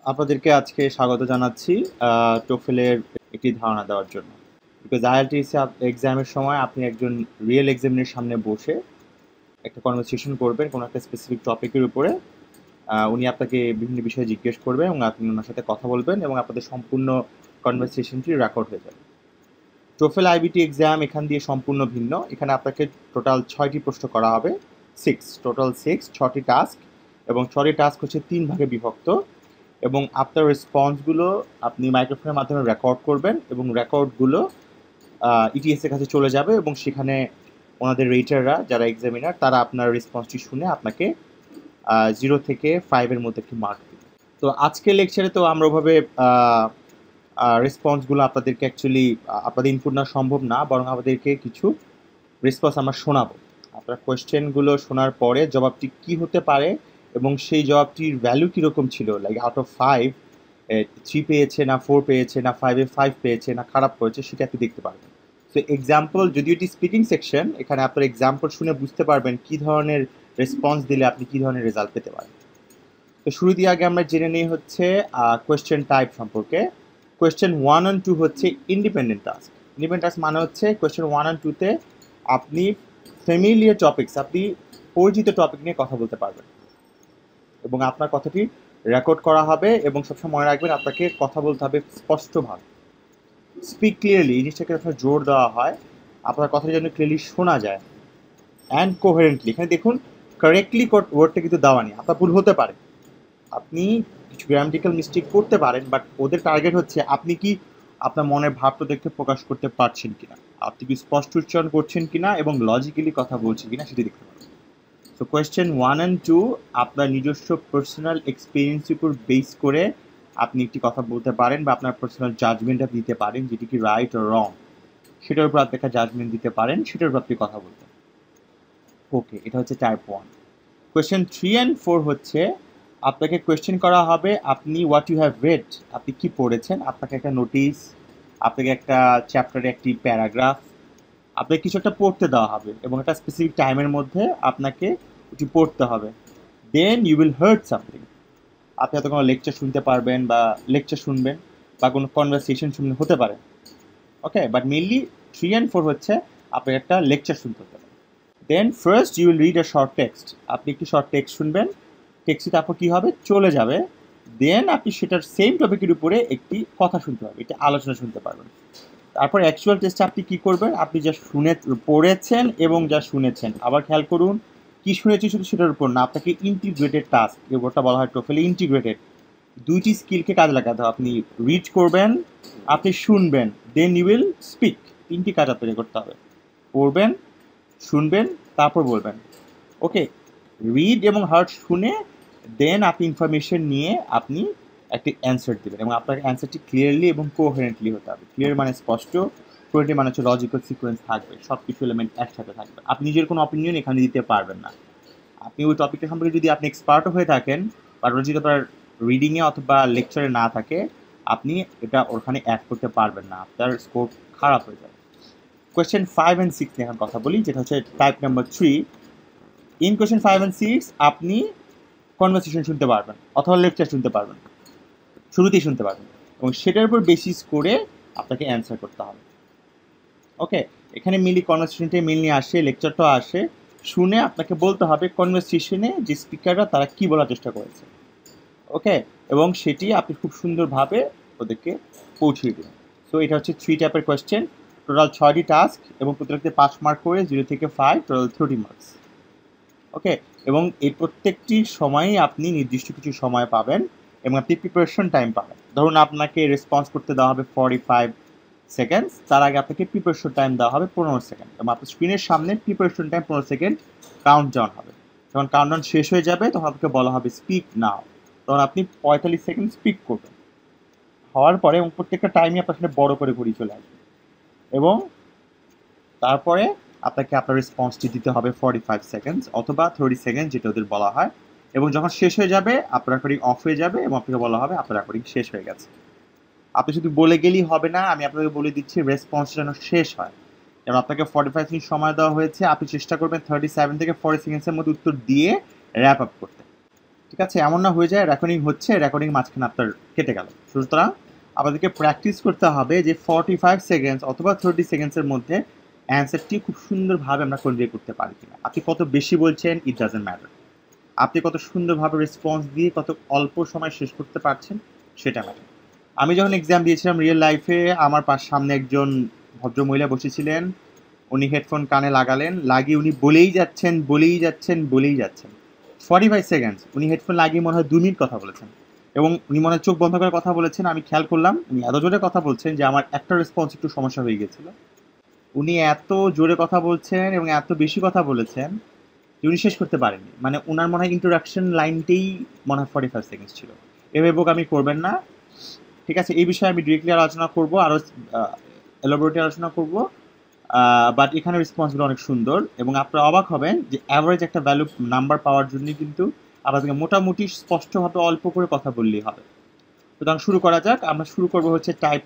আপনাদেরকে আজকে স্বাগত জানাচ্ছি টোফেলের একটি ধারণা দেওয়ার জন্য। বিকজ আইএলটিএস এক্সামের সময় আপনি একজন রিয়েল এক্সামিনের সামনে বসে একটা কনভারসেশন করবেন কোনো একটা স্পেসিফিক টপিকের উপরে। উনি আপনাকে বিভিন্ন বিষয়ে জিজ্ঞেস করবেন এবং আপনি ওনার সাথে কথা বলবেন এবং আপনাদের সম্পূর্ণ কনভারসেশনটি রেকর্ড হয়ে যাবে। টোফেল আইবিটি এক্সাম এখান দিয়ে সম্পূর্ণ ভিন্ন। এখানে আপনাকে টোটাল 6টি প্রশ্ন করা হবে, টোটাল 6টি টাস্ক, এবং 6টি টাস্ক হচ্ছে 3 ভাগে বিভক্ত। এবং আপনার রেসপন্সগুলো আপনি মাইক্রোফোনের মাধ্যমে রেকর্ড করবেন এবং রেকর্ডগুলো ইটিএসের কাছে চলে যাবে এবং সেখানে ওনাদের রেটাররা যারা এক্সামিনার তারা আপনার রেসপন্সটি শুনে আপনাকে 0 থেকে 5-এর মধ্যে একটি মার্ক দেবে। তো আজকের লেকচারে তো আমরা ওভাবে রেসপন্সগুলো আপনাদেরকে অ্যাকচুয়ালি আপনাদের ইনপুট না সম্ভব না, বরং আমাদেরকে কিছু রেসপন্স আমরা শোনাবো। আপনার কোয়েশ্চেনগুলো শোনার পরে জবাবটি কি হতে পারে এবং সেই জবাবটির ভ্যালু কীরকম ছিল, লাইক আউট অফ 5 3 পেয়েছে না 4 পেয়েছে না 5-এ 5 পেয়েছে না খারাপ করেছে, সেটা আপনি দেখতে পারবেন। তো এক্সাম্পল, যদি এটি স্পিকিং সেকশন, এখানে আপনার এক্সাম্পল শুনে বুঝতে পারবেন কী ধরনের রেসপন্স দিলে আপনি কী ধরনের রেজাল্ট পেতে পারেন। তো শুরু দিয়ে আগে আমরা জেনে নিই হচ্ছে কোয়েশ্চেন টাইপ সম্পর্কে। কোয়েশ্চেন 1 and 2 হচ্ছে ইন্ডিপেন্ডেন্ট টাস্ক। ইন্ডিপেন্ডেন্ট টাস্ক মানে হচ্ছে কোয়েশ্চেন 1 and 2-তে আপনি ফ্যামিলিয়ার টপিকস, আপনি পরিচিত টপিক নিয়ে কথা বলতে পারবেন এবং আপনার কথাটি রেকর্ড করা হবে। এবং সবসময় মনে রাখবেন আপনাকে কথা বলতে হবে স্পষ্টভাবে, স্পিক ক্লিয়ারলি। এই জিনিসটাকে আপনার জোর দেওয়া হয়, আপনার কথাটা যেন ক্লিয়ারলি শোনা যায় অ্যান্ড কোহেরেন্টলি। এখানে দেখুন কারেক্টলি ওয়ার্ডটা কিন্তু দেওয়া নেই, আপনার ভুল হতে পারে, আপনি কিছু গ্রামাটিক্যাল মিস্টেক করতে পারেন, বাট ওদের টার্গেট হচ্ছে আপনি কি আপনার মনের ভাবটা দেখতে প্রকাশ করতে পারছেন কিনা, আপনি কি স্পষ্ট উচ্চারণ করছেন কিনা এবং লজিক্যালি কথা বলছেন কিনা সেটি দেখতে পাবেন। সো কোয়েশ্চেন 1 and 2 আপনার নিজস্ব পার্সোনাল এক্সপিরিয়েন্সের উপর বেস করে আপনি একটি কথা বলতে পারেন বা আপনার পার্সোনাল জাজমেন্টটা দিতে পারেন, যেটি কি রাইট ও রং সেটার উপর আপনি একটা জাজমেন্ট দিতে পারেন, সেটার উপর আপনি কথা বলতেন। ওকে, এটা হচ্ছে টাইপ 1। কোয়েশ্চেন 3 and 4 হচ্ছে আপনাকে কোয়েশ্চেন করা হবে আপনি হোয়াট ইউ হ্যাভ রেড, আপনি কি পড়েছেন। আপনাকে একটা নোটিশ, আপনাকে একটা চ্যাপ্টারে একটি প্যারাগ্রাফ, আপনাকে কিছু একটা পড়তে দেওয়া হবে এবং একটা স্পেসিফিক টাইমের মধ্যে আপনাকে ওটি পড়তে হবে। Then you will heard something. আপনি হয়তো কোনো লেকচার শুনতে পারবেন বা লেকচার শুনবেন বা কোনো কনভারসেশন শুনতে হতে পারে। ওকে, বাট মেনলি 3 and 4 হচ্ছে আপনাকে একটা লেকচার শুনতে হতে পারে। Then first you will read a short text, আপনি একটি শর্ট টেক্সট শুনবেন, টেক্সটটি তারপর কী হবে চলে যাবে। দেন আপনি সেটার সেম টপিকের উপরে একটি কথা শুনতে হবে, একটি আলোচনা শুনতে পারবেন। তারপর অ্যাকচুয়াল টেস্টে আপনি কী করবেন, আপনি যা পড়েছেন এবং যা শুনেছেন, আবার খেয়াল করুন কী শুনেছি শুধু সেটার উপর না, আপনাকে ইন্টিগ্রেটেড টাস্ক, এই ওটা বলা হয় টোফেলে ইন্টিগ্রেটেড, দুইটি স্কিলকে কাজে লাগাতে হবে। আপনি রিড করবেন, আপনি শুনবেন, দেন ইউ উইল স্পিক, 3টি কাজ আপনাকে করতে হবে, পড়বেন, শুনবেন, তারপর বলবেন। ওকে, রিড এবং হার্ট শুনে দেন আপনি ইনফরমেশন নিয়ে আপনি একটি অ্যান্সার দেবেন এবং আপনার অ্যান্সারটি ক্লিয়ারলি এবং কোহেরেন্টলি হতে হবে। ক্লিয়ার মানে স্পষ্ট, কোহেরেন্টলি মানে হচ্ছে লজিক্যাল সিকোয়েন্স থাকবে, সব কিছু এলিমেন্ট একসাথে থাকবে। আপনি নিজের কোনো অপিনিয়ন এখানে দিতে পারবেন না। আপনি ওই টপিকটা সম্পর্কে যদি আপনি এক্সপার্টও হয়ে থাকেন, বা ওটা যদি আপনার রিডিংয়ে অথবা লেকচারে না থাকে, আপনি এটা ওখানে অ্যাড করতে পারবেন না, আপনার স্কোর খারাপ হয়ে যাবে। কোয়েশ্চেন 5 and 6 নিয়ে এখন কথা বলি, যেটা হচ্ছে type number 3। In question 5 and 6 আপনি কনভারসেশন শুনতে পারবেন অথবা লেকচার শুনতে পারবেন, শুরুতেই শুনতে পারবেন এবং সেটার উপর বেসিস করে আপনাকে অ্যান্সার করতে হবে। ওকে, এখানে মিলি কনভারসেশনটাই মিল নিয়ে আসে, লেকচারটাও আসে। শুনে আপনাকে বলতে হবে কনভারসেশনে যে স্পিকাররা তারা কী বলার চেষ্টা করেছে। ওকে, এবং সেটি আপনি খুব সুন্দরভাবে ওদেরকে পৌঁছিয়ে দেবেন। সো এটা হচ্ছে 3 টাইপের কোয়েশ্চেন, টোটাল 6টি টাস্ক এবং প্রত্যেকটি 5 মার্ক করে, 0 থেকে 5, টোটাল 30 মার্কস। ওকে, এবং এই প্রত্যেকটি সময়ই আপনি নির্দিষ্ট কিছু সময় পাবেন এবং আপনি প্রিপারেশন টাইম পাবেন। ধরুন আপনাকে রেসপন্স করতে দেওয়া হবে 45 সেকেন্ডস, তার আগে আপনাকে প্রিপারেশন টাইম দেওয়া হবে 15 সেকেন্ড এবং আপনার স্ক্রিনের সামনে preparation time 15 second count down হবে। যখন কাউন্ট ডাউন শেষ হয়ে যাবে তখন আপনাকে বলা হবে স্পিক নাও, তখন আপনি 45 সেকেন্ড স্পিক করবেন। হওয়ার পরে এবং প্রত্যেকটা টাইমই আপনার সাথে বড় করে ঘুরিয়ে চলে আসবে এবং তারপরে আপনাকে আপনার রেসপন্সটি দিতে হবে 45 সেকেন্ডস অথবা 30 সেকেন্ড, যেটা ওদের বলা হয়। এবং যখন শেষ হয়ে যাবে আপনার রেকর্ডিং অফ হয়ে যাবে এবং আপনাকে বলা হবে আপনার রেকর্ডিং শেষ হয়ে গেছে। আপনি শুধু বলে গেলেই হবে না, আমি আপনাকে বলে দিচ্ছি রেসপন্স যেন শেষ হয়। যেমন আপনাকে 45 মিনিট সময় দেওয়া হয়েছে, আপনি চেষ্টা করবেন 37 থেকে 40 সেকেন্ডসের মধ্যে উত্তর দিয়ে র্যাপ আপ করতে। ঠিক আছে, এমন না হয়ে যায় রেকর্ডিং হচ্ছে, রেকর্ডিং মাঝখানে আপনার কেটে গেল। সুতরাং আমাদেরকে প্র্যাকটিস করতে হবে যে 45 সেকেন্ডস অথবা 30 সেকেন্ডসের মধ্যে অ্যান্সারটি খুব সুন্দরভাবে আমরা কনভে করতে পারি কিনা। আপনি কত বেশি বলছেন ইট ডাজন্ট ম্যাটার, আপনি কত সুন্দরভাবে রেসপন্স দিয়ে কত অল্প সময় শেষ করতে পারছেন সেটা ম্যাটার। আমি যখন এক্সাম দিয়েছিলাম রিয়েল লাইফে, আমার সামনে একজন ভদ্রমহিলা বসেছিলেন, উনি হেডফোন কানে লাগালেন, লাগিয়ে উনি বলেই যাচ্ছেন 45 সেকেন্ডস উনি হেডফোন লাগিয়ে মনে হয় 2 মিনিট কথা বলেছেন, এবং উনি মনে হয় চোখ বন্ধ করে কথা বলেছেন। আমি খেয়াল করলাম উনি এত জোরে কথা বলছেন যে আমার একটা রেসপন্স একটু সমস্যা হয়ে গেছিলো। উনি এত জোরে কথা বলছেন এবং এত বেশি কথা বলেছেন যে উনি শেষ করতে পারেননি। মানে ওনার মনে হয় ইন্ট্রোডাকশন লাইনটাই মনে হয় 45 সেকেন্ডস ছিল। এভাবে বোকামি করবেন না, ঠিক আছে? এই বিষয়ে আমি ডিরেক্টলি আলোচনা করবো, আরও এলাবোরেটলি আলোচনা করবো, বাট এখানে রেসপন্সগুলো অনেক সুন্দর এবং আপনারা অবাক হবেন যে অ্যাভারেজ একটা ভ্যালু নাম্বার পাওয়ার জন্য কিন্তু আপনাদেরকে মোটামুটি স্পষ্টভাবে অল্প করে কথা বললেই হবে। সুতরাং শুরু করা যাক। আমরা শুরু করবো হচ্ছে টাইপ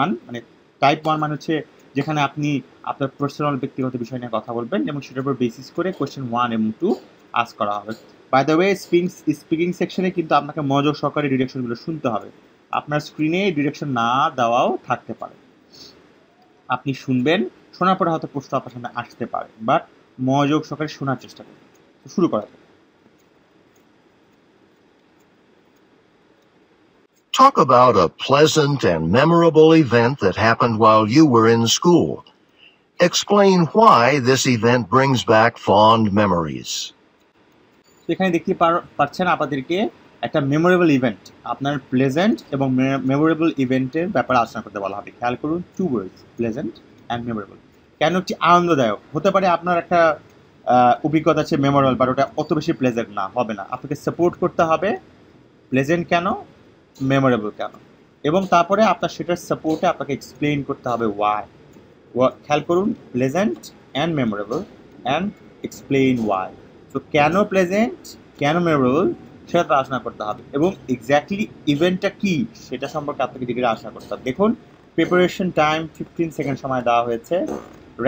1, মানে টাইপ 1 মানে হচ্ছে যেখানে আপনি আপনার পার্সোনাল ব্যক্তিগত বিষয় নিয়ে কথা বলবেন এবং সেটার উপর বেসিস করে কোয়েশ্চেন 1 এবং 2 আস্ক করা হবে। বাই দ্য ওয়ে, স্পিকিং সেকশনে কিন্তু আপনাকে মনোযোগ সহকারে ডিরেকশনগুলো শুনতে হবে। আপনার স্ক্রিনে ডিরেকশন না দেওয়াও থাকতে পারে, আপনি শুনবেন, শোনার পরে হয়তো প্রশ্ন আপনার সামনে আসতে পারে, বাট মনোযোগ সহকারে শোনার চেষ্টা করবেন। শুরু করা যাক। Talk about a pleasant and memorable event that happened while you were in school. Explain why this event brings back fond memories. এখানে দেখতে পাচ্ছেন আপনাদেরকে একটা মেমোরেবল ইভেন্ট, আপনার প্লেজেন্ট এবং মেমোরেবল ইভেন্টের ব্যাপারে আলোচনা করতে বলা হবে। খেয়াল করুন, 2 ওয়ার্ডস, প্লেজেন্ট অ্যান্ড মেমোরেবল। কেন একটি আনন্দদায়ক হতে পারে আপনার একটা অভিজ্ঞতা আছে মেমোরেবল, বাট ওটা অত বেশি প্লেজেন্ট না, হবে না। আপনাকে সাপোর্ট করতে হবে প্লেজেন্ট কেন, মেমোরেবল কেন, এবং তারপরে আপনার সেটার সাপোর্টে আপনাকে এক্সপ্লেইন করতে হবে ওয়াই। খেয়াল করুন, pleasant and memorable and explain why. তো কেন প্লেজেন্ট, কেন মেমোরেবল সেটা আলোচনা করতে হবে, এবং এক্স্যাক্টলি ইভেন্টটা কী সেটা সম্পর্কে আপনাকে ডিগ্রি আলোচনা করতে হবে। দেখুন, প্রিপারেশন টাইম 15 সেকেন্ড সময় দেওয়া হয়েছে,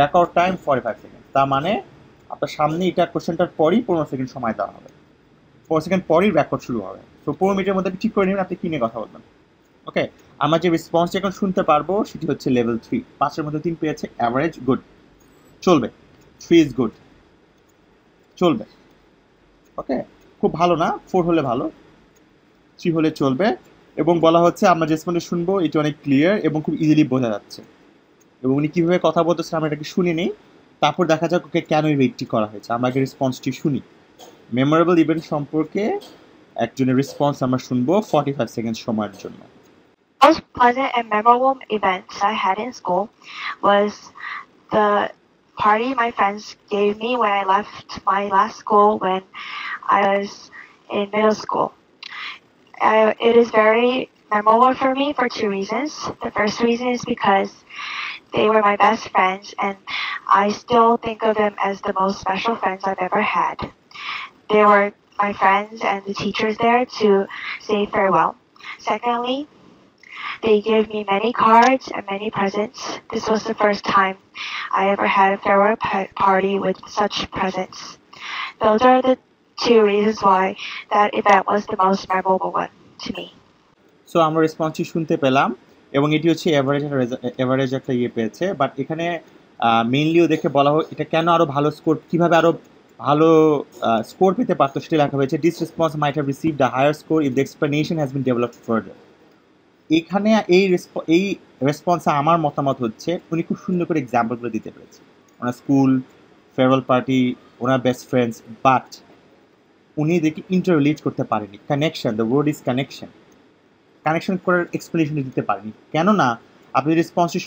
রেকর্ড টাইম 45 সেকেন্ড। তার মানে আপনার সামনে এটা কোশ্চেনটার পরই 15 সেকেন্ড সময় দেওয়া হবে, 4 সেকেন্ড পরই রেকর্ড শুরু হবে। তো 15 মিনিটের মধ্যে ঠিক করে নেবেন আপনি কী নিয়ে কথা বলবেন। ওকে, আমরা যে রেসপন্সটা এখন শুনতে পারবো সেটি হচ্ছে লেভেল 3। 5-এর মধ্যে 3 পেয়েছে, অ্যাভারেজ গুড, চলবে। 3 ইজ গুড, চলবে। ওকে, খুব ভালো না, 4 হলে ভালো, 3 হলে চলবে। এবং বলা হচ্ছে আমরা যে রেসপন্সটা শুনবো এটি অনেক ক্লিয়ার এবং খুব ইজিলি বোঝা যাচ্ছে, এবং উনি কীভাবে কথা বলতেছে আমরা এটাকে শুনে নিই, তারপর দেখা যাক ওকে কেন এই রেটটি করা হয়েছে। আমরা আগে রেসপন্সটি শুনি। মেমোরেবল ইভেন্ট সম্পর্কে একজনের রেসপন্স আমরা শুনবো 45 সেকেন্ড সময়ের জন্য। Most pleasant and memorable events I had in school was the party my friends gave me when I left my last school when I was in middle school. It is very memorable for me for 2 reasons. The first reason is because they were my best friends and I still think of them as the most special friends I've ever had. They were my friends and the teachers there to say farewell. Secondly, they gave me many cards and many presents. This was the first time I ever had a farewell party with such presents. Those are the 2 reasons why that event was the most memorable one to me. So আমরা রেসপন্সটি শুনতে পেলাম এবং এটি হচ্ছে average একটা ইয়ে পেয়েছে, but এখানে মেইনলিও দেখে বলা হোক এটা কেন আরও ভালো স্কোর, কীভাবে আরও ভালো স্কোর পেতে পারতো সেটি লেখা হয়েছে। This response might have received a higher score if the explanation has been developed further. এখানে এই রেসপন্সে আমার মতামত হচ্ছে উনি খুব সুন্দর করে এক্সাম্পলগুলো দিতে পেরেছে, ওনার স্কুল, ফেয়ারওয়েল পার্টি, ওনার বেস্ট ফ্রেন্ডস, বাট উনি দেখি ইন্টাররিলেট করতে পারেনি। Connection, the word is connection করার এক্সপ্লেনেশন দিতে পারেনি। কেননা আপনি রেসপন্সটি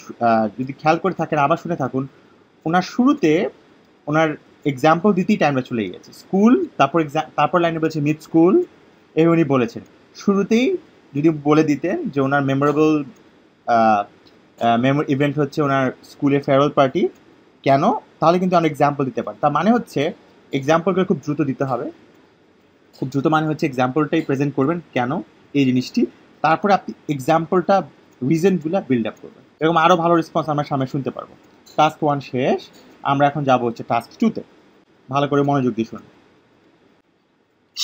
যদি খেয়াল করে থাকেন, আবার শুনে থাকুন, ওনার শুরুতে ওনার এক্সাম্পল দিতেই টাইমটা চলে গেছে। স্কুল, তারপর লাইনে বলেছে মিড স্কুল, এই উনি বলেছেন। শুরুতেই যদি বলে দিতেন যে ওনার মেমোরেবল ইভেন্ট হচ্ছে ওনার স্কুলের ফেয়ারওয়েল পার্টি, কেন, তাহলে কিন্তু আমরা এক্সাম্পল দিতে পারি। তার মানে হচ্ছে এক্সাম্পলগুলো খুব দ্রুত দিতে হবে, খুব দ্রুত মানে হচ্ছে এক্সাম্পলটাই প্রেজেন্ট করবেন কেন এই জিনিসটি, তারপরে আপনি এক্সাম্পলটা রিজনগুলো বিল্ড আপ করবেন, এরকম আরও ভালো রেসপন্স আমরা সামনে শুনতে পারবো। টাস্ক 1 শেষ, আমরা এখন যাবো হচ্ছে টাস্ক 2-তে। ভালো করে মনোযোগ দিয়ে শুনুন।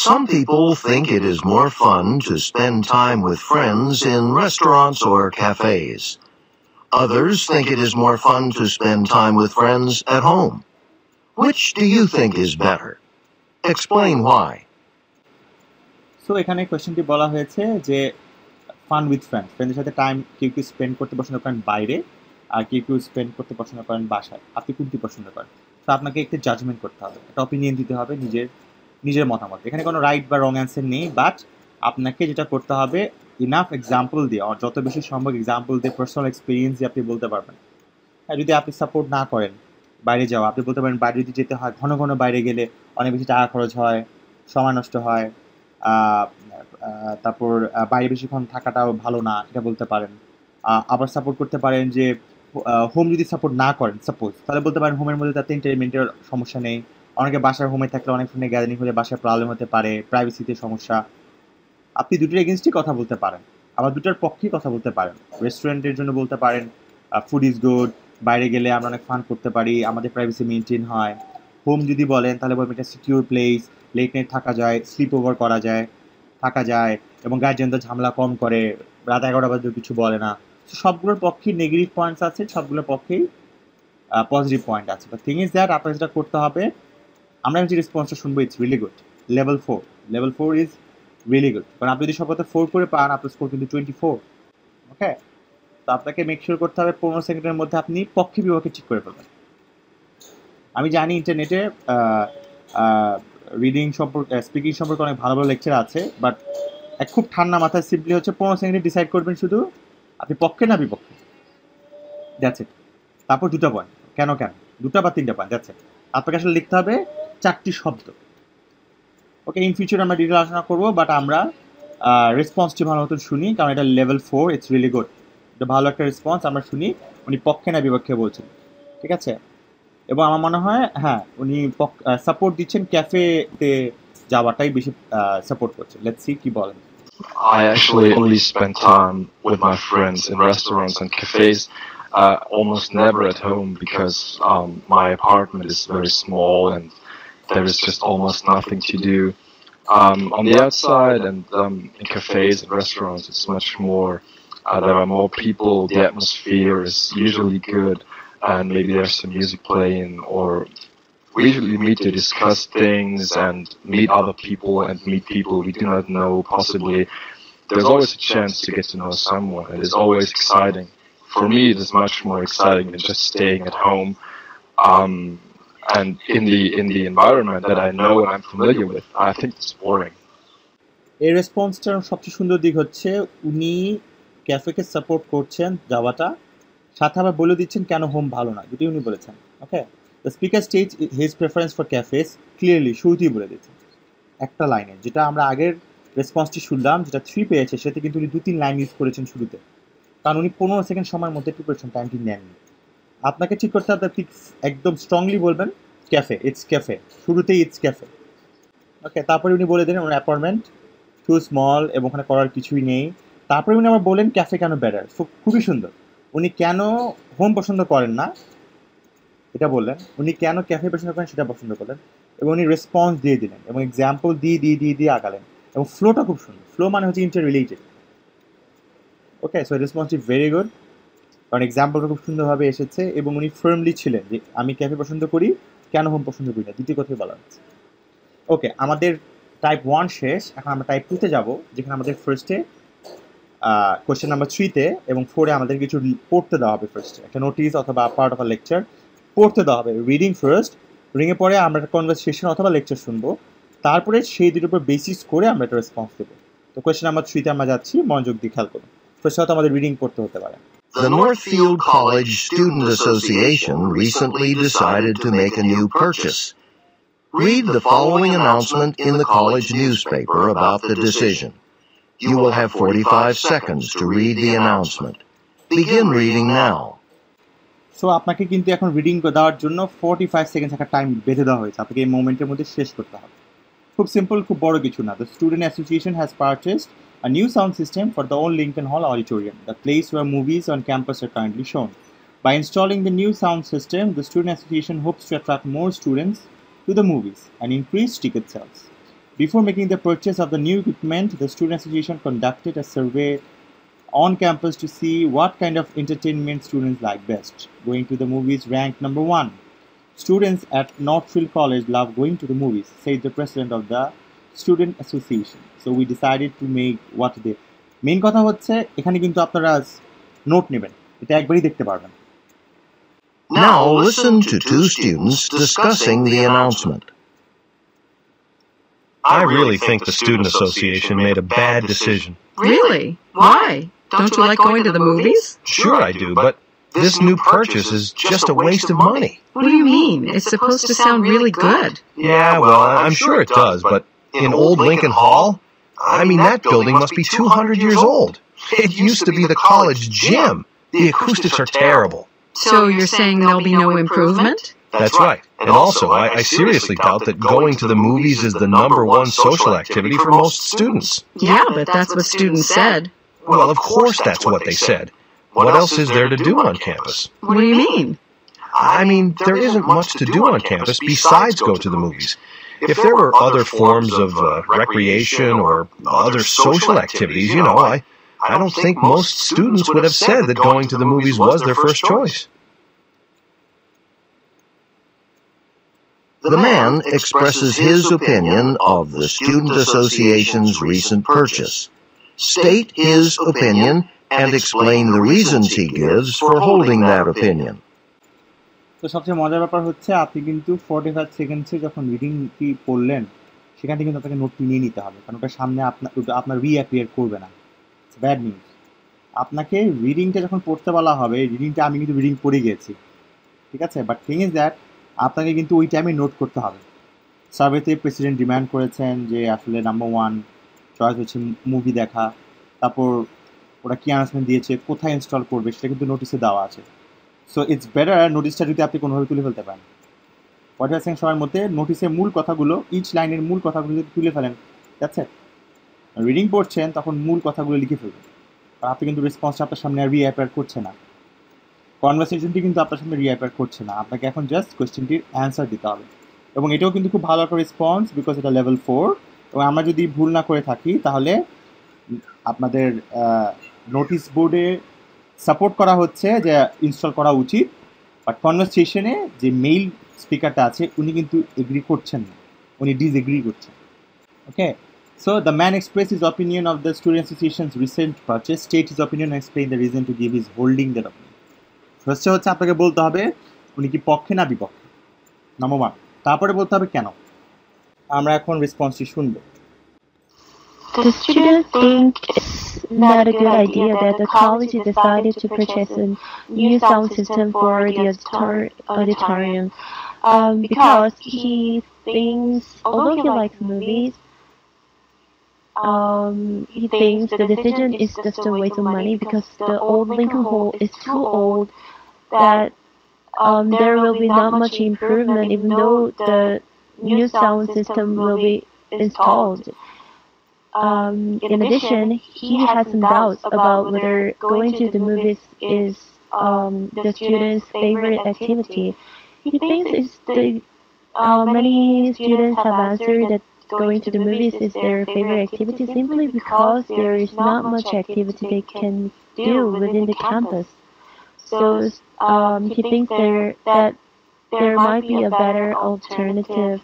Some people think it is more fun to spend time with friends in restaurants or cafes. Others think it is more fun to spend time with friends at home. Which do you think is better? Explain why. So এখানে কোয়েশ্চেনটি বলা হয়েছে যে fun with friends, ফ্রেন্ডের সাথে time কেউ কেউ spend করতে পছন্দ করেন বাইরে, আর কেউ কেউ স্পেন্ড করতে পছন্দ করেন বাসায়। আপনি কোনটি পছন্দ করেন? তো আপনাকে একটু জাজমেন্ট করতে হবে, একটা অপিনিয়ন দিতে হবে নিজের মতামত। এখানে কোনো রাইট বা রং অ্যান্সার নেই, বাট আপনাকে যেটা করতে হবে ইনাফ এক্সাম্পল দিয়ে, আর যত বেশি সম্ভব এক্সাম্পল দিয়ে, পার্সোনাল এক্সপিরিয়েন্স দিয়ে আপনি বলতে পারবেন। হ্যাঁ, যদি আপনি সাপোর্ট না করেন বাইরে যাওয়া, আপনি বলতে পারেন বাইরে যদি যেতে হয়, ঘন ঘন বাইরে গেলে অনেক বেশি টাকা খরচ হয়, সময় নষ্ট হয়, তারপর বাইরে বেশিক্ষণ থাকাটাও ভালো না, এটা বলতে পারেন। আবার সাপোর্ট করতে পারেন যে হোম যদি সাপোর্ট না করেন সাপোজ, তাহলে বলতে পারেন হোমের মধ্যে তাতে এন্টারটেনমেন্টের সমস্যা নেই। অনেকে বাসার হোমে থাকলে অনেক ফোনে গ্যাদারিং হলে বাসায় প্রবলেম হতে পারে, প্রাইভেসিতে সমস্যা। আপনি দুটোর এগেনস্টই কথা বলতে পারেন, আবার দুটোর পক্ষেই কথা বলতে পারেন। রেস্টুরেন্টের জন্য বলতে পারেন ফুড ইজ গুড, বাইরে গেলে আমরা অনেক ফান করতে পারি, আমাদের প্রাইভেসি মেনটেন হয়। হোম যদি বলেন তাহলে বলবেন এটা সিকিউর প্লেস, লেট নাইট থাকা যায়, স্লিপ ওভার করা যায়, থাকা যায়, এবং গার্জিয়ানদের ঝামেলা কম করে, রাত 11টা বাজে কিছু বলে না। সবগুলোর পক্ষেই নেগেটিভ পয়েন্টস আছে, সবগুলোর পক্ষেই পজিটিভ পয়েন্ট আছে। বাট থিং ইজ দ্যাট আপনাকে যেটা করতে হবে, আমরা যে রেসপন্সটা শুনবো it's really good, level 4 is really good. কারণ আপনি যদি সবথে 4 করে পান, আপনার স্কোর কিন্তু 24। ওকে, তো আপনাকে মেক শিওর করতে হবে 15 সেকেন্ডের মধ্যে আপনি পক্ষে বিপক্ষে ঠিক করে ফেলবেন। আমি জানি ইন্টারনেটে রিডিং সম্পর্কে, স্পিকিং সম্পর্কে অনেক ভালো ভালো লেকচার আছে, বাট খুব ঠান্ডা মাথায় সিম্পলি হচ্ছে 15 সেকেন্ডে ডিসাইড করবেন শুধু আপনি পক্ষে না বিপক্ষে, দ্যাটস ইট। তারপর 2টা পয়েন্ট, কেন 2টা বা 3টা পয়েন্ট, দ্যাটস ইট। আপনাকে আসলে লিখতে হবে 4টি শব্দ। ওকে, ইন ফিউচার আমরা ডিটেল আলোচনা করবো, বাট আমরা রেসপন্সটি ভালো মতন শুনি, কারণ এটা লেভেল 4, ইটস রিয়েলি গুড। এটা ভালো একটা রেসপন্স, আমরা শুনি উনি পক্ষে না বিপক্ষে বলছেন, ঠিক আছে? এবং আমার মনে হয় হ্যাঁ, উনি সাপোর্ট দিচ্ছেন ক্যাফেতে যাওয়াটাই বেশি সাপোর্ট করছে। লেটস সি কি বলেন। I actually only spend time with my friends in restaurants and cafes, almost never at home because my apartment is very small and there is just almost nothing to do. On the outside and in cafes and restaurants, it's much more, there are more people, the atmosphere is usually good, and maybe there's some music playing, or we usually meet to discuss things and meet other people and meet people we do not know, possibly. There's always a chance to get to know someone. It is always exciting. For me, it is much more exciting than just staying at home and in the environment that I know and I'm familiar with. I think it's boring. এই রেসপন্সটার সবচেয়ে সুন্দর দিক হচ্ছে উনি ক্যাফেকে support করছেন যাওয়াটা, সাথে আবার বলে দিচ্ছেন কেন হোম ভালো না, যেটি উনি বলেছেন। Okay, the speaker states his preference for cafes clearly, শুরুতেই বলে দিচ্ছেন একটা লাইনে। যেটা আমরা আগের রেসপন্সটি শুনলাম, যেটা 3 পেয়েছে, সেটা কিন্তু উনি 2-3 লাইন ইউজ করেছেন শুরুতে, কারণ উনি 15 সেকেন্ড সময়ের মধ্যে প্রিপারেশন টাইমটি নেননি। আপনাকে ঠিক করতে হবে, আপনি একদম স্ট্রংলি বলবেন ক্যাফে, ইটস ক্যাফে, শুরুতেই ইটস ক্যাফে। ওকে, তারপরে উনি বলে দিলেন ওনার অ্যাপার্টমেন্ট টু স্মল এবং ওখানে করার কিছুই নেই। তারপরে উনি আবার বলেন ক্যাফে কেন বেটার। খুবই সুন্দর। উনি কেন হোম পছন্দ করেন না এটা বললেন, উনি কেন ক্যাফে পছন্দ করেন সেটা পছন্দ করলেন, এবং উনি রেসপন্স দিয়ে দিলেন এবং এক্সাম্পল দিয়ে আগালেন, এবং ফ্লোটা খুব সুন্দর। ফ্লো মানে হচ্ছে ইন্টার রিলেটেড। ওকে, সো রেসপন্সটি ভেরি গুড, কারণ এক্সাম্পলটা খুব সুন্দরভাবে এসেছে, এবং উনি ফার্মলি ছিলেন যে আমি ক্যাফে পছন্দ করি, কেন হোম পছন্দ করি না, দ্বিতীয় কথাই বলা হচ্ছে। ওকে, আমাদের টাইপ 1 শেষ, এখন আমরা টাইপ 2-তে যাবো, যেখানে আমাদের ফার্স্টে কোয়েশ্চেন নাম্বার 3-তে এবং 4-এ আমাদের কিছু পড়তে দেওয়া হবে। ফার্স্টে একটা নোটিস অথবা পার্ট অফ আ লেকচার পড়তে দেওয়া হবে। রিডিং ফার্স্ট, রিডিংয়ের পরে আমরা একটা কনভারসেশন অথবা লেকচার শুনবো, তারপরে সেই দুটোর উপর বেসিস করে আমরা একটা রেসপন্স দেবো। তো কোয়েশ্চেন নাম্বার 3-তে আমরা যাচ্ছি, মনোযোগ দিয়ে খেয়াল করুন। ফার্স্ট হয়তো আমাদের রিডিং পড়তে হতে পারে। The Northfield College Student Association recently decided to make a new purchase. Read the following announcement in the college newspaper about the decision. You will have 45 seconds to read the announcement. Begin reading now. So আপনাকে কিন্তু এখন reading দেওয়ার জন্য 45 seconds একটা time বেঁধে দেওয়া হয়েছে, আপনাকে এই মোমেন্টের মধ্যে শেষ করতে হবে। খুব সিম্পল, খুব বড় কিছু না। The Student Association has purchased a new sound system for the old Lincoln Hall Auditorium, the place where movies on campus are currently shown. By installing the new sound system, the Student Association hopes to attract more students to the movies and increase ticket sales. Before making the purchase of the new equipment, the Student Association conducted a survey on campus to see what kind of entertainment students like best. Going to the movies ranked number 1. Students at Northfield College love going to the movies, said the president of the Student Association. So we decided to make what they. Main কথা হচ্ছে এখানে কিন্তু আপনারা note নেবেন, এটা একবারই দেখতে পারবেন। Now listen to two students discussing the announcement. I really think the Student Association made a bad decision. Really? Why? Don't you like going to the movies? Sure I do, but this new purchase is just a waste of money. What do you mean? It's supposed to sound really good. Yeah, well, I'm sure it does, but in old Lincoln Hall, I mean, that building must be 200 years old. It used to be the college gym. The acoustics are terrible. So you're saying there'll be no improvement? That's right. And also, I seriously doubt that going to the movies is the #1 social activity for most students. Yeah, but that's what students said. Well, of course that's what they said. What else is there to do on campus? What do you mean? I mean, there isn't much to do on campus besides go to the movies. If there were other forms of recreation or other social activities, you know, I don't think most students would have said that going to the movies was their first choice. The man expresses his opinion of the Student Association's recent purchase. State his opinion and explain the reasons he gives for holding that opinion. তো সবচেয়ে মজার ব্যাপার হচ্ছে আপনি কিন্তু 45 সেকেন্ডসে যখন রিডিংটি পড়লেন সেখান থেকে কিন্তু আপনাকে নোটটি নিয়ে নিতে হবে, কারণ ওটার সামনে আপনার রিঅ্যাপিয়ার করবে না। It's bad news. আপনাকে রিডিংটা যখন পড়তে বলা হবে, রিডিংটা আমি কিন্তু রিডিং পড়ে গিয়েছি, ঠিক আছে, বাট থিং ইজ দ্যাট আপনাকে কিন্তু ওই টাইমে নোট করতে হবে। সার্ভেতে প্রেসিডেন্ট ডিমান্ড করেছেন যে আসলে #1 চয়েস হচ্ছে মুভি দেখা, তারপর ওরা কী অ্যানাউন্সমেন্ট দিয়েছে, কোথায় ইনস্টল করবে সেটা কিন্তু নোটিসে দেওয়া আছে। সো ইটস বেটার নোটিসটা যদি আপনি কোনোভাবে তুলে ফেলতে পারেন। 45 সেকেন্ড সময়ের মধ্যে নোটিসের মূল কথাগুলো, ইচ লাইনের মূল কথাগুলো যদি তুলে ফেলেন, দ্যাটস ইট। রিডিং পড়ছেন তখন মূল কথাগুলো লিখে ফেলবেন, আর আপনি কিন্তু রেসপন্সটা আপনার সামনে আর রিঅ্যাপিয়ার করছে না, কনভারসেশনটি কিন্তু আপনার সামনে রিঅ্যাপিয়ার করছে না, আপনাকে এখন জাস্ট কোয়েশ্চেনটির অ্যান্সার দিতে হবে। এবং এটাও কিন্তু খুব ভালো একটা রেসপন্স, বিকজ এটা লেভেল 4। এবং আমরা যদি ভুল না করে থাকি তাহলে আপনাদের নোটিস বোর্ডে সাপোর্ট করা হচ্ছে যে ইনস্টল করা উচিত, বাট কনভারসেশনে যে মেইল স্পিকারটা আছে উনি কিন্তু এগ্রি করছেন না, উনি ডিসএগ্রি করছেন। Okay, so the man express his opinion of the student associations recent purchase, state his opinion and explain the reason to give his holding that opinion. ফার্স্টে হচ্ছে আপনাকে বলতে হবে উনি কি পক্ষে না বিপক্ষে, নাম্বার 1। তারপরে বলতে হবে কেন। আমরা এখন রেসপন্সটি শুনবো। The students think it's not a good idea that the college decided to purchase a new sound system for the auditorium because he thinks, although he likes movies, he thinks the decision is just a waste of money because the old Lincoln Hall is too old that there will be not much improvement even though the new sound system will be installed. In addition, he has some doubts about whether going to the movies is the students' favorite activity. He thinks it's many students have answered that going to the movies is their favorite activity simply because there is not much activity they can do within the campus. So he thinks that there might be a better alternative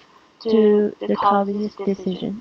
to the college's decision.